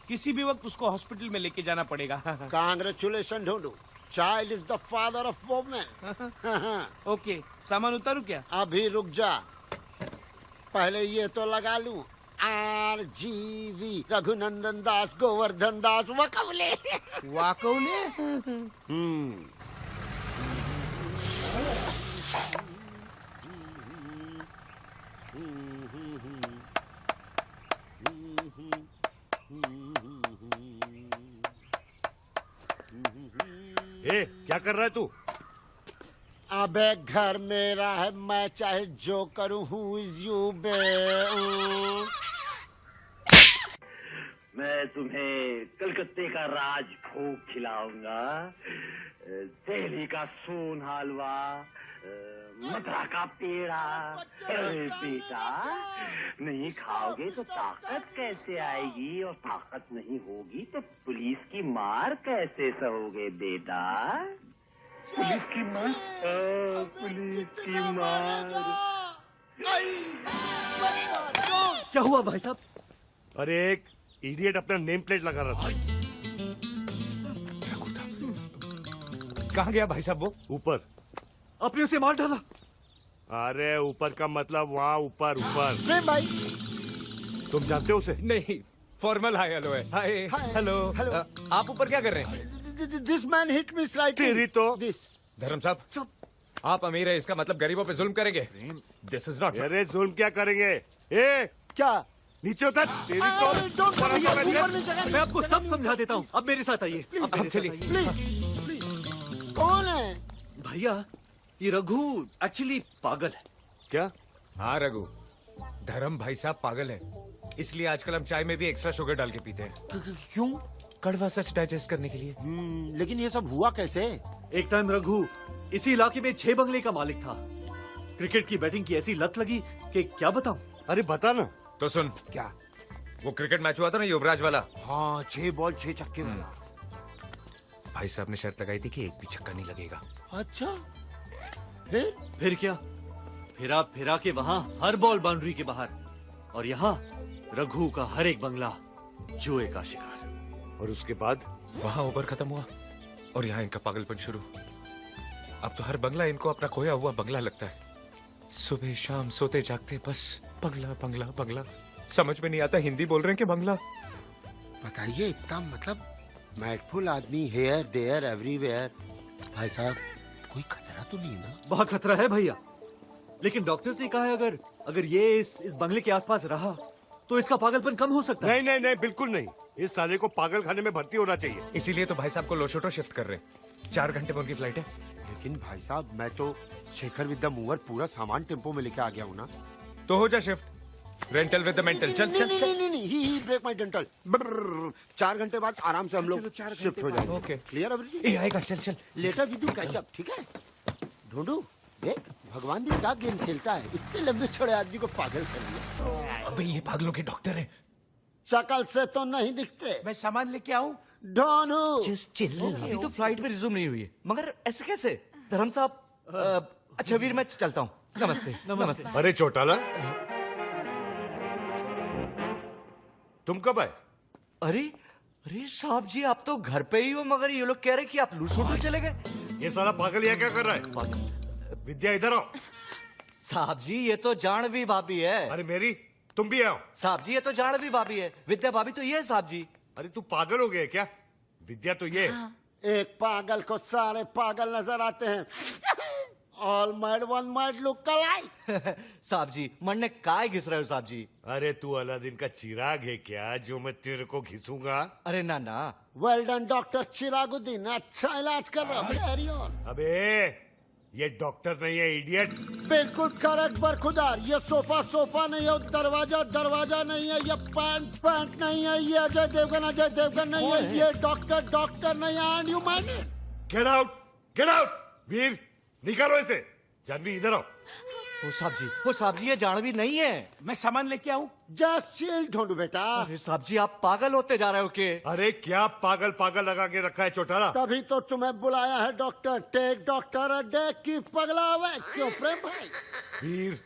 किसी भी वक्त उसको हॉस्पिटल में लेके जाना पड़ेगा। कांग्रेचुलेशन ढूंढू, child is the father of women. Okay, सामान उतारू क्या? अभी रुक जा, पहले ये तो लगा लूं। RGV, रघुनंदन दास, गोवर्धन दास, वकवले। वाकौले? क्या कर रहा है तू? अबे घर मेरा है, मैं चाहे जो करूं। हु इज यू बे? मैं तुम्हें कलकत्ते का राजभोग खिलाऊंगा, दिल्ली का सोन हलवा, मथुरा का पेड़ा। अरे बेटा, नहीं खाओगे तो ताकत कैसे आएगी, और ताकत नहीं होगी तो पुलिस की मार कैसे सहोगे बेटा? पुलिस की मार, पुलिस की मार। क्या हुआ भाई साहब? अरे एक इडियट अपना नेम प्लेट लगा रहा था। कहाँ गया भाई साहब वो? ऊपर। आपने उसे मार डाला? अरे ऊपर का मतलब वहाँ ऊपर ऊपर। प्रेम भाई, तुम जानते हो उसे? नहीं, फॉर्मल हाय हेलो है। Hi hello. हेलो। आप ऊपर क्या कर रहे हैं? This man hit me slightly. तेरी तो। दिस। धर्म साहब, आप अमीर है, इसका मतलब गरीबों पे जुल्म करेंगे? This is not. अरे जुल्म क्या करेंगे? ए क्या? नीचे उतर। तेरी तो। मैं आपको सब समझा देता हूँ, अब मेरे साथ आइए। अब चलिए। प्लीज, कौन है? भैया, ये रघु एक्चुअली पागल है। क्या? हाँ रघु, धर्म भाई साहब पागल है, इसलिए आजकल हम चाय में भी एक्स्ट्रा शुगर डाल के पीते हैं। क्यों? कड़वा सच डाइजेस्ट करने के लिए। लेकिन ये सब हुआ कैसे? एक टाइम रघु इसी इलाके में 6 बंगले का मालिक था। क्रिकेट की बैटिंग की ऐसी लत लगी कि क्या बताऊं। अरे बता ना। तो सुन, क्या? वो क्रिकेट मैच हुआ था ना युवराज वाला, हाँ, 6 बॉल 6 छक्के वाला। भाई साहब ने शर्त लगाई थी कि एक भी छक्का नहीं लगेगा। अच्छा, फिर क्या? फिरा के वहाँ हर बॉल बाउंड्री के बाहर, और यहाँ रघु का हर एक बंगला जुए का शिकार। और उसके बाद? वहाँ ओवर खत्म हुआ और यहाँ इनका पागलपन शुरू। अब तो हर बंगला इनको अपना खोया हुआ बंगला लगता है। सुबह शाम सोते जागते बस बंगला बंगला बंगला। समझ में नहीं आता हिंदी बोल रहे हैं कि बंगला। बताइए, इतना मतलब मैडफुल आदमी, हेयर देयर एवरीवेयर। भाई साहब, कोई खतरा तो नहीं ना? बहुत खतरा है भैया, लेकिन डॉक्टर्स ने कहा है अगर ये इस बंगले के आसपास रहा तो इसका पागलपन कम हो सकता है। नहीं नहीं नहीं, बिल्कुल नहीं। इस साले को पागल खाने में भर्ती होना चाहिए। इसीलिए तो भाई साहब को लोशोटो शिफ्ट कर रहे हैं। 4 घंटे में उनकी फ्लाइट है। लेकिन भाई साहब, मैं तो शेखर विद द मूवर पूरा सामान टेम्पो में लेके आ गया हूँ ना। तो हो जा shift, rental with the mental. चल चल चल। नहीं, ही ब्रेक माय डेंटल। 4 घंटे बाद आराम से हम लोग शिफ्ट हो जाएंगे। ओके। Clear everything? ए आएगा, चल चल। Later with you catch up, ठीक है? ढूंढू, देख भगवान भी क्या गेम खेलता है, इतने लंबे छोड़े आदमी को पागल कर दिया। अबे ये पागलों के डॉक्टर हैं। शकल से तो नहीं दिखते। मैं सामान लेके आऊं? ढोनू, अभी तो फ्लाइट में रिज्यूम नहीं हुई है, मगर ऐसे कैसे? धर्म साहब, अच्छा वीर, मैं चलता हूँ। नमस्ते। नमस्ते। अरे चौटाला, तुम कब आए? अरे साहब जी, आप तो घर पे ही हो, मगर ये लोग कह रहे कि आप लूसोटो चले गए। ये साला पागल यहाँ क्या कर रहा है? विद्या इधर आओ। साहब जी, ये तो जानवी भाभी है। अरे मेरी, तुम भी आओ। साहब जी, ये तो जानवी भाभी है। विद्या भाभी तो ये है साहब जी। अरे तू पागल हो गया क्या? विद्या तो ये। एक पागल को सारे पागल नजर आते हैं। All mad one mad look alike. साहब जी, मरने काय घिस रहे हो साहब जी? अरे तू अलादीन का चिराग है क्या जो मैं तेरे को घिसूंगा? अरे ना ना। वेल डन डॉक्टर चिरागुद्दीन, अच्छा इलाज कर रहा है। Carry on. अबे ये डॉक्टर नहीं है, इडियट। बिल्कुल करेक्ट बरखुदार। ये सोफा नहीं है, दरवाजा नहीं है, ये पैंट नहीं है, ये अजय देवगन नहीं है, ये डॉक्टर नहीं है। And you mind it? Get out Veer, निकालो इसे। जानवी इधर आओ। वो साहब जी, ये जानवी नहीं है। मैं सामान लेके आऊं? जस्ट चिल ढूंढू बेटा। अरे साहब जी, आप पागल होते जा रहे हो के? अरे क्या पागल लगा के रखा है चौटाला? तभी तो तुम्हें बुलाया है doctor. Take doctor a day की पगला हुआ। क्यों प्रेम भाई? वीर,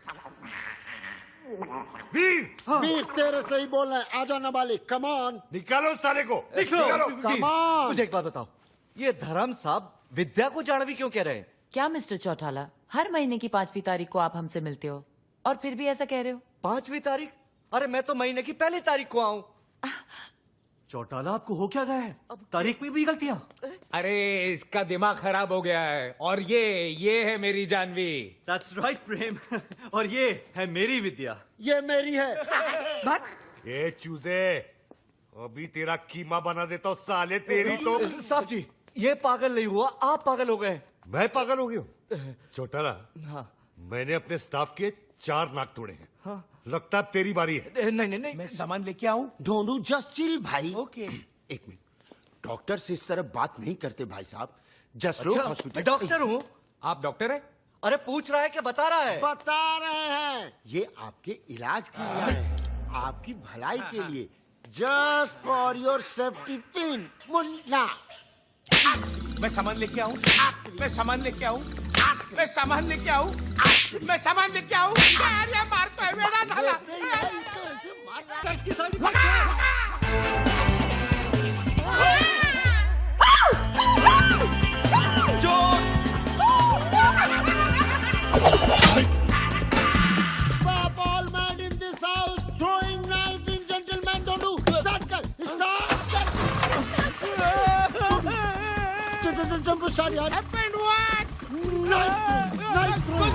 वीर वीर तेरे से ही बोल रहे हैं, आजा नाबालिग, कम ऑन, निकालो इस साले को, निकालो। Come on. मुझे एक बात बताओ, ये धर्म साहब विद्या को जाड़वी क्यों कह रहे हैं? क्या मिस्टर चौटाला, हर महीने की 5वीं तारीख को आप हमसे मिलते हो और फिर भी ऐसा कह रहे हो? 5वीं तारीख? अरे मैं तो महीने की पहली तारीख को आऊं। चौटाला आपको हो क्या गया है? अब तारीख में भी गलतियां? अरे इसका दिमाग खराब हो गया है। और ये है मेरी जानवी। That's right, प्रेम। और ये है मेरी विद्या। ये मेरी है। ये चूजे, अभी तेरा कीमा बना देता हूँ साले, तेरी तो। साहब जी, ये पागल नहीं हुआ, आप पागल हो गए। मैं पागल हो गया हूँ? चौटाला, हाँ। मैंने अपने स्टाफ के 4 नाक तोड़े हैं। हाँ। लगता है अब तेरी बारी है। नहीं नहीं नहीं, मैं सामान लेके आऊं? ढोंडू जस्ट चिल भाई। ओके। एक मिनट, डॉक्टर से इस तरह बात नहीं करते भाई साहब। जस्ट लोग अच्छा, हॉस्पिटल। मैं डॉक्टर हूँ। आप डॉक्टर हैं? अरे पूछ रहा है कि बता रहा है? बता रहे हैं, ये आपके इलाज के लिए आए हैं, आपकी भलाई के लिए, just for your safety pin. Munna, मैं सामान लेके आऊं? मैं सामान लेके आऊं? मैं सामान लेके आऊं? मैं सामान लेके आऊं? अरे मारता है मेरा झाला। तो ऐसे मार रहा है। Pop all man in this house, throwing knife in gentleman, don't do. Start कर, start कर. Jump, start यार. Happened what? Knife throw.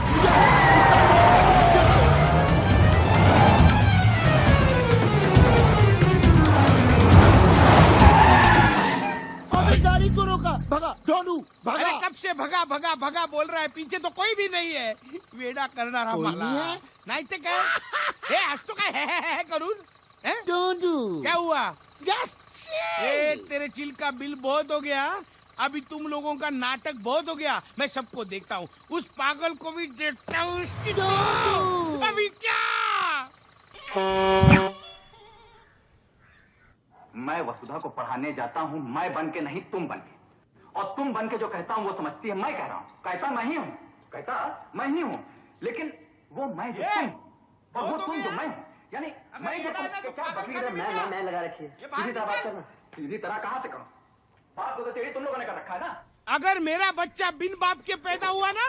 अबे गाड़ी को रोका, भगा, डोनू, अरे भगा. कब से भगा भगा भगा बोल रहा है, पीछे तो कोई भी नहीं है। वेडा करणारा कोई मला नहीं है? नाही ते काय हे आज तो काय है करून हैं? डोनू. क्या हुआ? Just chill. ए तेरे चिल का बिल बहुत हो गया। अभी तुम लोगों का नाटक बहुत हो गया। मैं सबको देखता हूँ, उस पागल को भी देखता हूँ। उसकी तो अभी क्या? मैं वसुधा को पढ़ाने जाता हूँ, मैं बन के नहीं तुम बन के। और तुम बन के जो कहता हूँ वो समझती है मैं कह रहा हूँ। कहता मैं ही हूँ, कहता मैं ही हूँ, लेकिन वो मैं जो तुम और वो तुम जो मैं हूँ। यानी मैं जो तुम क्या बकरी है, मैं लगा रखी है। सीधी तरह बात करना। सीधी तरह कहाँ से करो? बात तो तेरी तुम लोगों ने कर रखा है ना। अगर मेरा बच्चा बिन बाप के पैदा हुआ ना,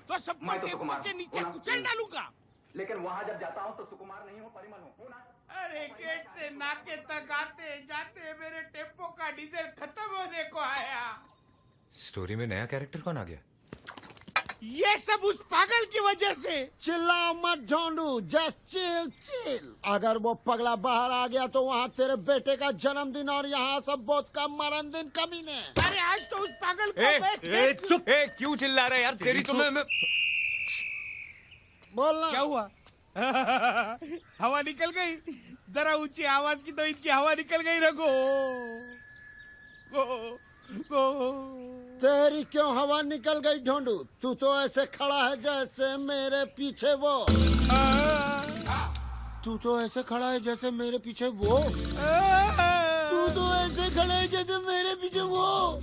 तो सबको मैं तो टेबल सुकुमार के हूँ, नीचे हूँ ना? कुचल डालूंगा। लेकिन वहां जब जाता हूँ तो सुकुमार नहीं हूँ, परिमल हूँ ना। अरे गेट से नाके तक आते जाते मेरे टेम्पो का डीजल खत्म होने को आया। स्टोरी में नया कैरेक्टर कौन आ गया? ये सब उस पागल की वजह से। चिल्ला मत ढोंडू, जस्ट चिल चिल। अगर वो पगला बाहर आ गया तो वहाँ तेरे बेटे का जन्मदिन और यहाँ सब बहुत का मरण दिन कमीने। अरे आज तो उस पागल को चुप! क्यों चिल्ला रहे यार? तेरी तो मैं बोलना क्या हुआ? हवा निकल गई। जरा ऊंची आवाज की तो इनकी हवा निकल गई। रघु तेरी क्यों हवा निकल गई ढोंडू? तू तो ऐसे खड़ा है जैसे मेरे पीछे वो। तू तो ऐसे खड़ा है जैसे मेरे पीछे वो। तू तो ऐसे खड़ा है जैसे मेरे पीछे वो।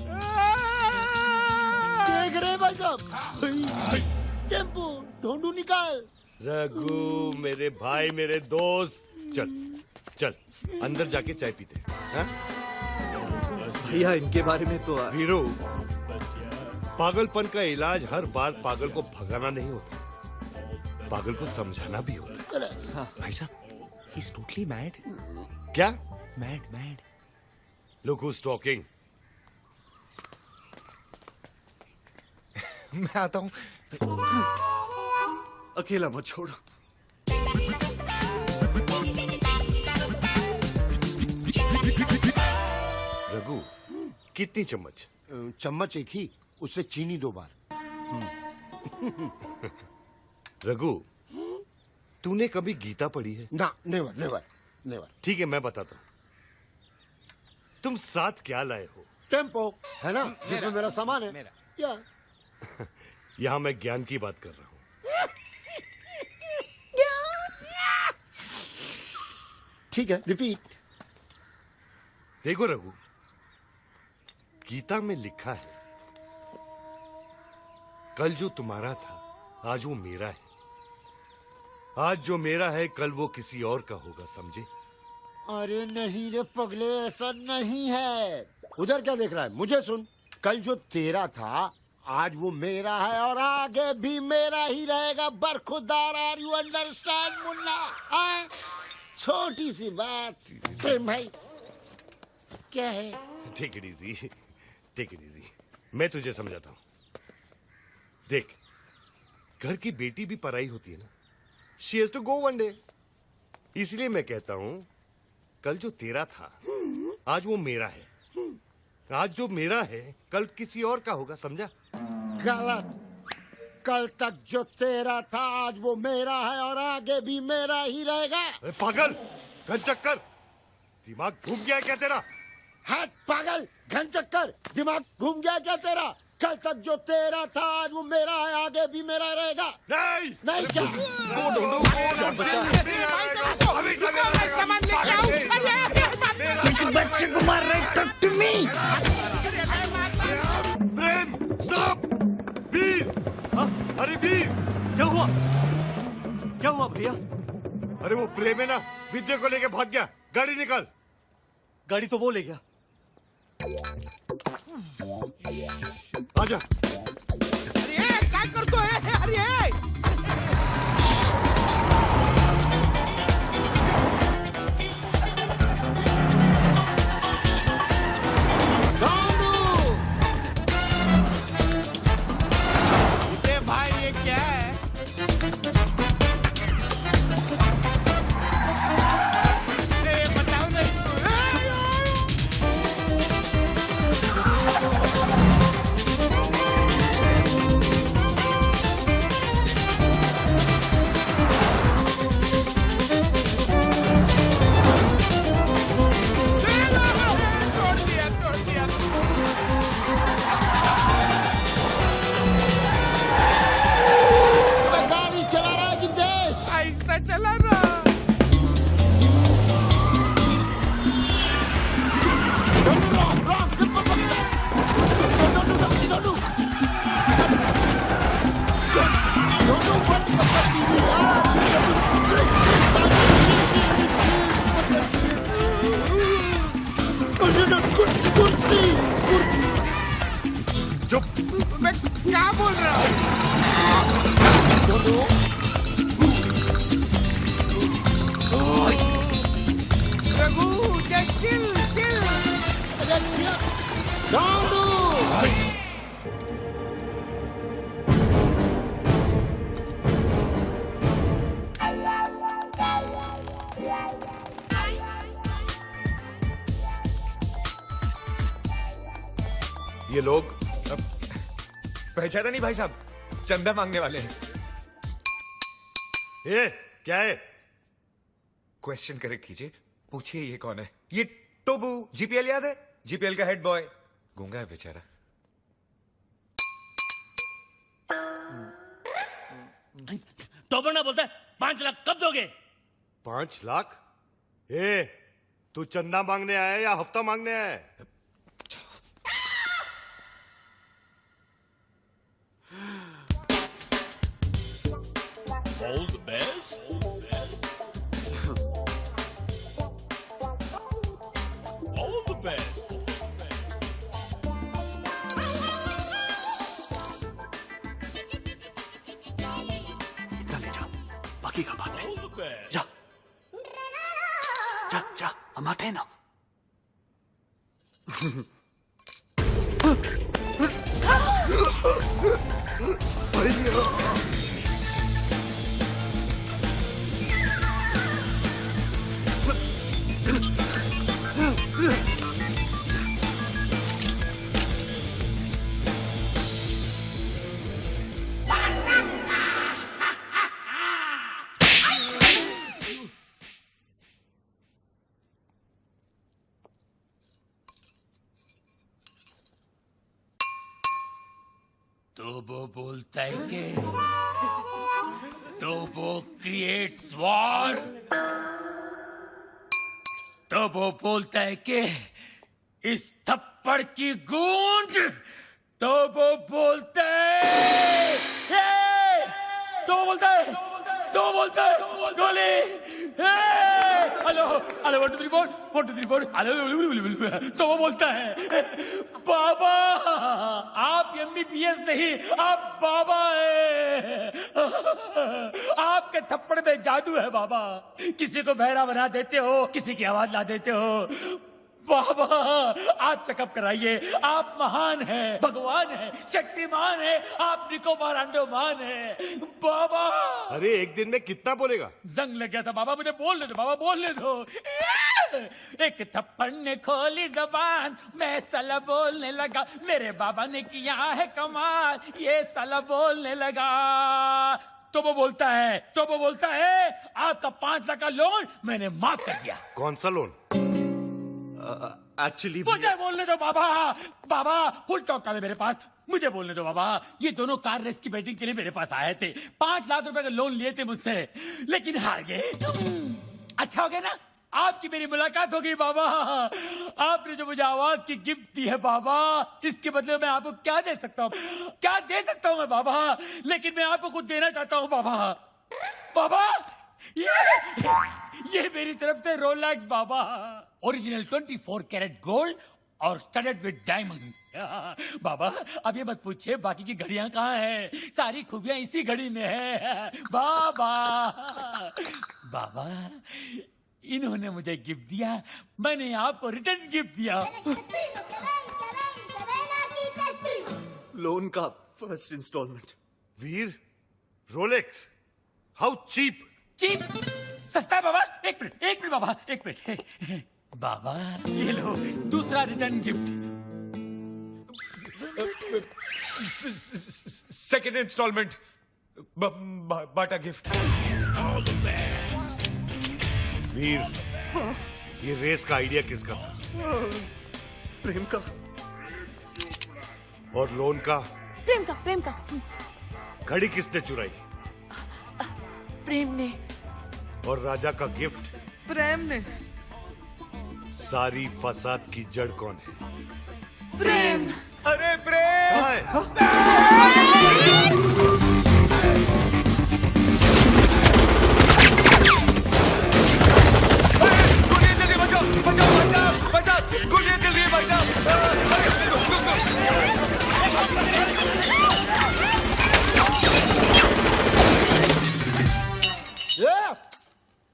देख रहे भाई साहब? टेम्पो ढोंडू निकाल। रघु मेरे भाई, मेरे दोस्त, चल चल अंदर जाके चाय पीते हैं। भैया इनके बारे में तो वीरू, पागलपन का इलाज हर बार पागल को भगाना नहीं होता, पागल को समझाना भी होता है। भाई साहब, ही इज टोटली मैड। क्या? मैड। Look who's talking. मैं आता हूँ। अकेला मत छोड़। रघु, कितनी चम्मच? चम्मच एक ही, उससे चीनी 2 बार। रघु, तूने कभी गीता पढ़ी है? ना, नेवर नेवर नेवर। ठीक है, मैं बताता हूँ। तुम साथ क्या लाए हो? टेम्पो है ना, जिसमें मेरा सामान है। या यहाँ मैं ज्ञान की बात कर रहा हूँ। ठीक है, रिपीट। देखो रघु, गीता में लिखा है, कल जो तुम्हारा था आज वो मेरा है। आज जो मेरा है कल वो किसी और का होगा, समझे? अरे नहीं रे पगले, ऐसा नहीं है। उधर क्या देख रहा है? मुझे सुन। कल जो तेरा था आज वो मेरा है और आगे भी मेरा ही रहेगा। बरखुरदार, आर यू अंडरस्टैंड मुन्ना? छोटी सी बात। प्रेम भाई क्या है? Take it easy, take it easy. मैं तुझे समझाता हूँ। देख, घर की बेटी भी पराई होती है ना। She has to go one day. इसलिए मैं कहता हूँ कल जो तेरा था आज वो मेरा है। आज जो मेरा है कल किसी और का होगा, समझा? गलत। कल तक जो तेरा था आज वो मेरा है और आगे भी मेरा ही रहेगा। अरे पागल, घन चक्कर, दिमाग घूम गया क्या तेरा? हट पागल, घन चक्कर, दिमाग घूम गया क्या तेरा? कल तक जो तेरा था आज वो मेरा है, आगे भी मेरा रहेगा। नहीं नहीं क्या? सामान लेके आओ। इस बच्चे को मार रहे टक टू मी। Prem, stop! वीर! अरे वीर, क्या हुआ? क्या हुआ भैया? अरे वो प्रेम है ना, विद्या को लेके भाग गया। गाड़ी निकाल। गाड़ी तो वो ले गया। आजा। अरे काय करतोय? अरे अरे भाई ये क्या है? अरे बताओ ना। तोड़ दिया, तोड़ दिया। गाड़ी चला रहा है कि देश? आहिस्ता चला ना। चुप! मैं क्या बोल रहा हूँ? Raghu, just chill, chill. ये लोग पहचाना नहीं भाई साहब, चंदा मांगने वाले हैं। ये क्या है? क्वेश्चन करेक्ट कीजिए, पूछिए ये कौन है? ये टोबू, जीपीएल याद है? जीपीएल का हेड बॉय। गूंगा है बेचारा। तो ना बोलता है 5 लाख कब दोगे? 5 लाख? तू चंदा मांगने आया या हफ्ता मांगने आया है? All the best. All the best. इतना ले जा, बाकी का बात है। All the best. जा जा जा, हम आते हैं ना। तो वो बोलता है कि तो वो क्रिएट्स वॉर। तो वो बोलता है कि इस थप्पड़ की गूंज। तो वो बोलता है तो वो बोलता है तो वो बोलता है गोली। Hello hello 1 2 3 4 1 2 3 4 hello. तो वो बोलता है बाबा आप MBBS नहीं आप बाबा है। आपके थप्पड़ में जादू है बाबा। किसी को बहरा बना देते हो, किसी की आवाज ला देते हो। बाबा आप चेकअप कराइए। आप महान हैं, भगवान हैं, शक्तिमान हैं, आप निकोबार अंडोमान हैं बाबा। अरे एक दिन में कितना बोलेगा? जंग लग गया था बाबा, मुझे बोलने दो बाबा, बोलने दो। एक थप्पड़ ने खोली जबान, मैं साला बोलने लगा। मेरे बाबा ने किया है कमाल, ये साला बोलने लगा। तो वो बोलता है आपका 5 लाख का लोन मैंने माफ कर दिया। कौन सा लोन? एक्चुअली मुझे बोलने दो बाबा। बाबा फुल टॉक था मेरे पास, मुझे बोलने दो बाबा। ये दोनों कार रेस की बैटिंग के लिए मेरे पास आए थे। 5 लाख रुपए का लोन लिए थे मुझसे, लेकिन हार गए। अच्छा हो गया ना, आपकी मेरी मुलाकात हो गई बाबा। आपने जो मुझे आवाज की गिफ्ट दी है बाबा, इसके बदले मैं आपको क्या दे सकता हूँ? क्या दे सकता हूँ मैं बाबा? लेकिन मैं आपको कुछ देना चाहता हूँ बाबा। बाबा ये मेरी तरफ से रोलेक्स बाबा, ओरिजिनल 24 कैरेट गोल्ड और स्टडेड विद डायमंड। बाबा अब ये मत पूछिए बाकी की घड़ियां कहाँ हैं, सारी खूबियां इसी घड़ी में है बाबा। बाबा इन्होंने मुझे गिफ्ट दिया, मैंने आपको रिटर्न गिफ्ट दिया। लोन का first installment. Veer, Rolex, how cheap. Cheap सस्ता है बाबा। एक मिनट बाबा, एक मिनट बाबा, ये लो दूसरा रिटर्न गिफ्ट। सेकंड इंस्टॉलमेंट, बाटा गिफ्ट। वीर, ये रेस का आइडिया किसका था? प्रेम का। और लोन का? प्रेम का। घड़ी किसने चुराई? प्रेम ने। और राजा का गिफ्ट? प्रेम ने। सारी फसाद की जड़ कौन है? प्रेम। अरे प्रेम! गोलियां जल्दी बचाओ, गोलियां जल्दी बचाओ।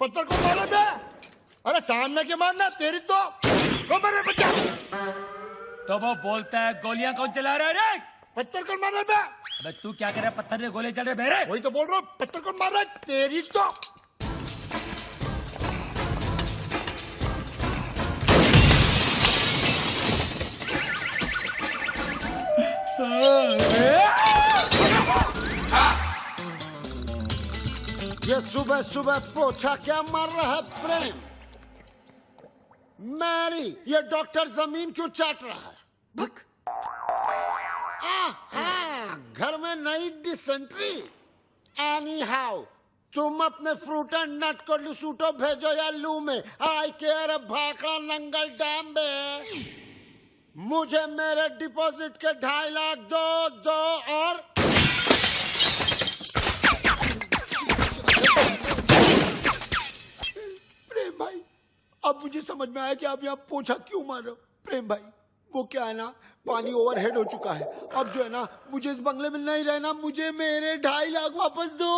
पत्थर को मारो बे। अरे सामने के मारना तेरी तो मेरे बच्चा। तो वो बोलता है गोलियां कौन चला रहा है रे? पत्थर को मार बे। अबे तू क्या कर रहा है? पत्थर ने गोले चल रहे मेरे। वही तो बोल रहा हूँ, पत्थर को मार रहा है तेरी तो। ये सुबह सुबह पोछा क्या मार रहा है प्रेम? मैरी, ये डॉक्टर जमीन क्यों चाट रहा है? घर में नई डिसेंट्री। एनी हाउ तुम अपने फ्रूट एंड नट को लुसूटो भेजो या लू में। आई केयर भाखड़ा नंगल डैम में। मुझे मेरे डिपॉजिट के 2.5 लाख दो और प्रेम भाई, अब मुझे समझ में आया कि आप यहाँ पोछा क्यों मार रहे हो। प्रेम भाई, वो क्या है ना, पानी ओवरहेड हो चुका है। अब जो है ना, मुझे इस बंगले में नहीं रहना। मुझे मेरे 2.5 लाख वापस दो।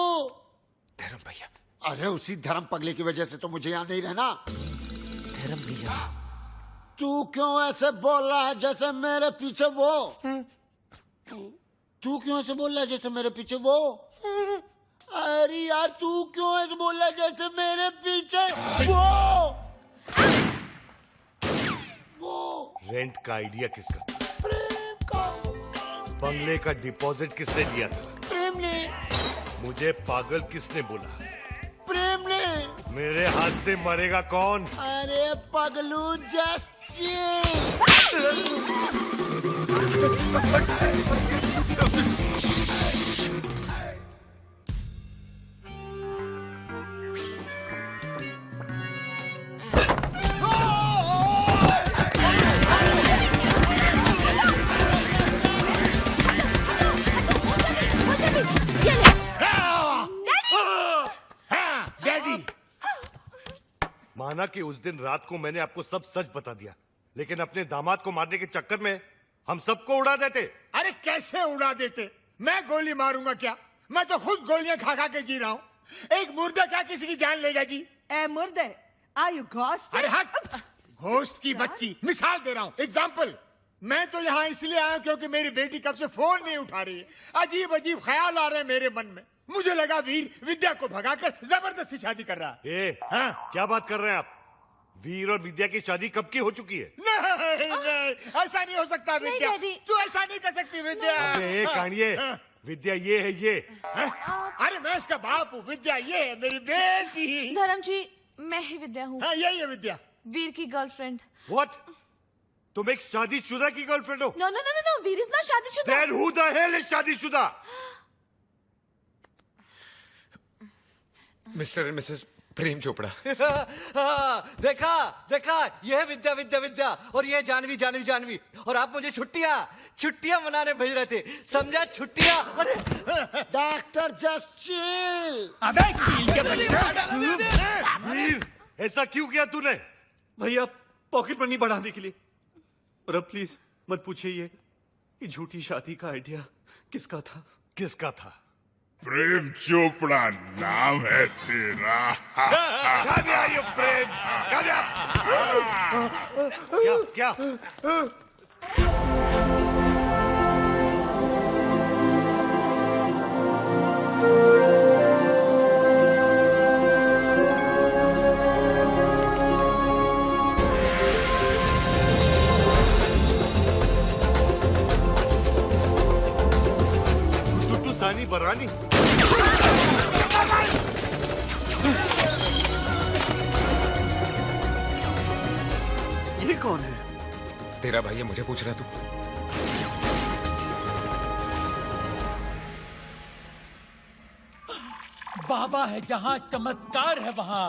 धर्म भैया। अरे उसी धर्म पगले की वजह से तो मुझे यहाँ नहीं रहना। धर्म भैया, तू क्यों ऐसे बोल रहा है जैसे मेरे पीछे वो? तू क्यों ऐसे बोल रहा है जैसे मेरे पीछे वो? अरे यार, तू क्यों ऐसे बोल रहा है जैसे मेरे पीछे वो? रेंट का आइडिया किसका? प्रेम का। बंगले का डिपॉजिट किसने दिया था? प्रेम ने। मुझे पागल किसने बोला? प्रेम ने। मेरे हाथ से मरेगा कौन? अरे पगलू, जस्ट कि उस दिन रात को मैंने आपको सब सच बता दिया, लेकिन अपने दामाद को मारने के चक्कर में हम सबको उड़ा देते। अरे कैसे उड़ा देते? मैं गोली मारूंगा क्या? मैं तो खुद गोलियां खा खा के जी रहा हूँ। एक मुर्दा क्या किसी की जान लेगा जी? ए मुर्दे, आर यू घोस्ट? अरे हट! घोस्ट की बच्ची, मिसाल दे रहा हूँ, एग्जाम्पल। मैं तो यहाँ इसलिए आया हूँ क्योंकि मेरी बेटी कब से फोन नहीं उठा रही है। अजीब अजीब ख्याल आ रहे हैं मेरे मन में। मुझे लगा वीर विद्या को भगाकर जबरदस्ती शादी कर रहा है। हाँ? क्या बात कर रहे हैं आप? वीर और विद्या की शादी कब की हो चुकी है? नहीं, ऐसा नहीं हो सकता विद्या। तू ऐसा नहीं कर सकती विद्या। अबे कानिए, विद्या ये है ये। अरे मैं इसका बाप हूँ, विद्या ये है मेरी बेटी। धर्म जी, मैं ही विद्या हूँ। हाँ, यही है विद्या, वीर की गर्लफ्रेंड। What? तुम एक शादीशुदा की गर्लफ्रेंड हो? No no no no, Veer is not शादीशुदा। Then who the hell is शादीशुदा? Mister and missus Prem Chopra. देखा देखा, ये है विद्या विद्या विद्या, और ये है जानवी जानवी जानवी, और आप मुझे छुट्टियां मनाने भेज रहे थे, समझा? छुट्टियां। अरे डॉक्टर जस्ट चिल। अबे चिल के बच्चा। वीर, ऐसा क्यों किया तूने? भैया पॉकेट मनी बढ़ाने के लिए। और अब प्लीज मत पूछिए ये झूठी शादी का आइडिया किसका था? किसका था? प्रेम चोपड़ा नाम है तेरा। ये प्रेम क्या? टुटू सानी बरानी। ये कौन है? तेरा भाई है, मुझे पूछ रहा तू? बाबा है जहाँ चमत्कार है वहाँ।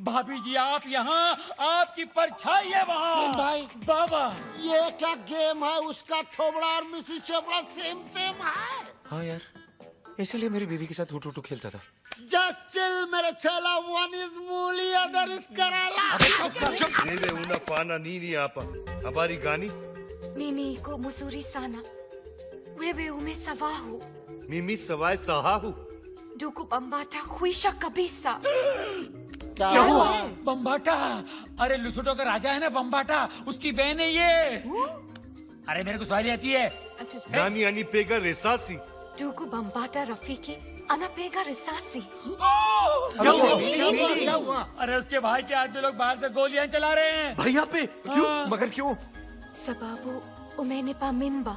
भाभी जी आप यहाँ, आपकी परछाई है वहाँ। भाई बाबा ये क्या गेम है? उसका थोबड़ा और मिसिस चोपड़ा सेम सेम है। हाँ यार, इसलिए मेरी बीवी के साथ हुटू खेलता था। जस्ट चिल मेरे चेला, वन इज मूली अदर इज कराला। Nene una pana nini apa. Habari gani? Mimi iko mzuri sana. Wewe umesawahu. Mimi sawai sahahu. Ndugu Bambata huisha kabisa. क्या हुआ? बम्बाटा, अरे लुसोटो का राजा है ना बम्बाटा, उसकी बहन है ये। अरे मेरे को सवाली आती है। Nani ani pega resasi. Ndugu Bambata Rafiki anapega risasi. क्या हुआ? अरे उसके भाई के आदमी लोग बाहर से गोलियां चला रहे हैं। भैया पे? क्यों? मगर क्यों? Sababu umenipa mimba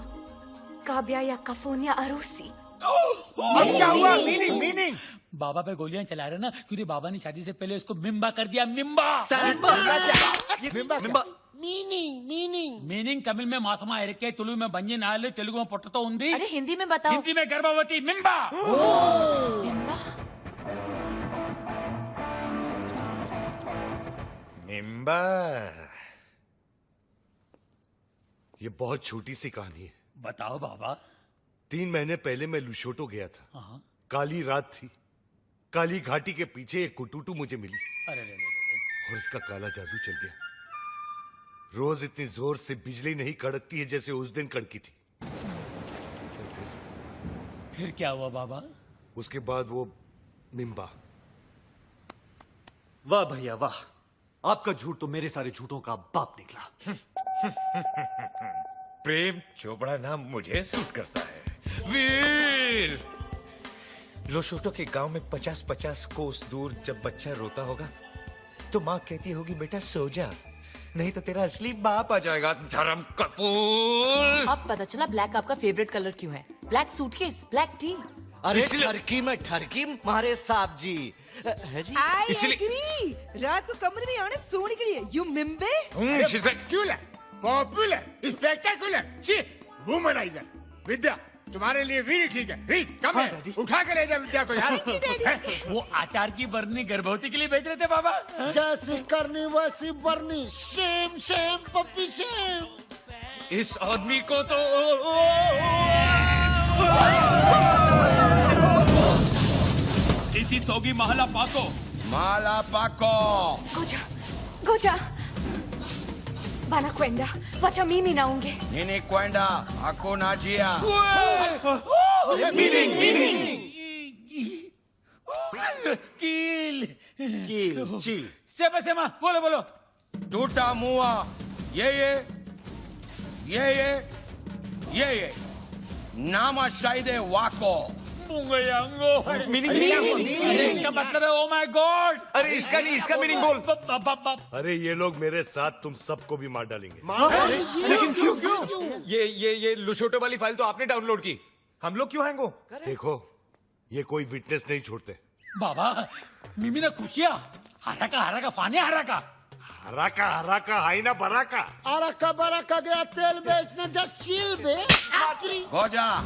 kabla ya kufanya harusi. क्या हुआ? मीनिंग बाबा पे गोलियां चला रहे ना, क्योंकि बाबा ने शादी से पहले उसको मिम्बा कर दिया। मिम्बा मीनिंग तमिल में मासमा इरके, तुलु में बंजी नाले, तेलुगु में पोटतो उंदी। अरे हिंदी में बताओ। हिंदी में गर्भवती। मिम्बा। मिम्बा। ये बहुत छोटी सी कहानी है। बताओ बाबा। 3 महीने पहले मैं लुशोटो गया था। काली रात थी। काली घाटी के पीछे एक कुटुटू मुझे मिली। अरे और इसका काला जादू चल गया। रोज इतनी जोर से बिजली नहीं कड़कती है जैसे उस दिन कड़की थी। फिर क्या हुआ बाबा? उसके बाद वो मिम्बा। वाह भैया वाह, आपका झूठ तो मेरे सारे झूठों का बाप निकला। प्रेम चोपड़ा नाम मुझे सूट करता है। वीर, लोशोटो के गांव में 50-50 कोस दूर जब बच्चा रोता होगा तो माँ कहती होगी बेटा सो जा, नहीं तो तेरा असली बाप आ जाएगा। धर्म कपूर। अब पता चला ब्लैक आपका फेवरेट कलर क्यों है। Black suitcase, black T. अरे ठरकी में ठरकी मारे साहब जी है जी। I agree. रात को कमरे में आने सोने के लिए यू मिम्बे। Popular, spectacular, womaniser. विद्या तुम्हारे लिए वीर ठीक है। वीर कम है, उठा के ले जा विद्या को यार। वो आचार की बरनी गर्भवती के लिए भेज रहे थे बाबा। जैसी करनी वैसी बरनी, सेम सेम पप्पी सेम। इस आदमी को तो इसी सोगी महला पाको। माला पाको। Kuja, Goja. Banakwenda. Wacha mimi naonge. Nini kwenda? Hakuna njia. Kill. Chill. Sema, बोलो. Tutamua yeye nama shahide wako. Mungu yangu. अरे इसका मतलब है ओ माय गॉड. अरे इसका नहीं, इसका मीनिंग बोल. अरे ये लोग मेरे साथ तुम सबको भी मार डालेंगे। लेकिन क्यों? ये लुशोटो वाली फाइल तो आपने डाउनलोड की, हम लोग क्यों हैंग हो? देखो, ये कोई विटनेस नहीं छोड़ते। बाबा मिमी ना खुशिया हराका फाने हराका हाइना बराका। अरका बरका गया तेल बेचने जस्ट चिल बे। Goja,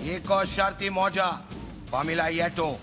iko sharti moja, Pamela yetu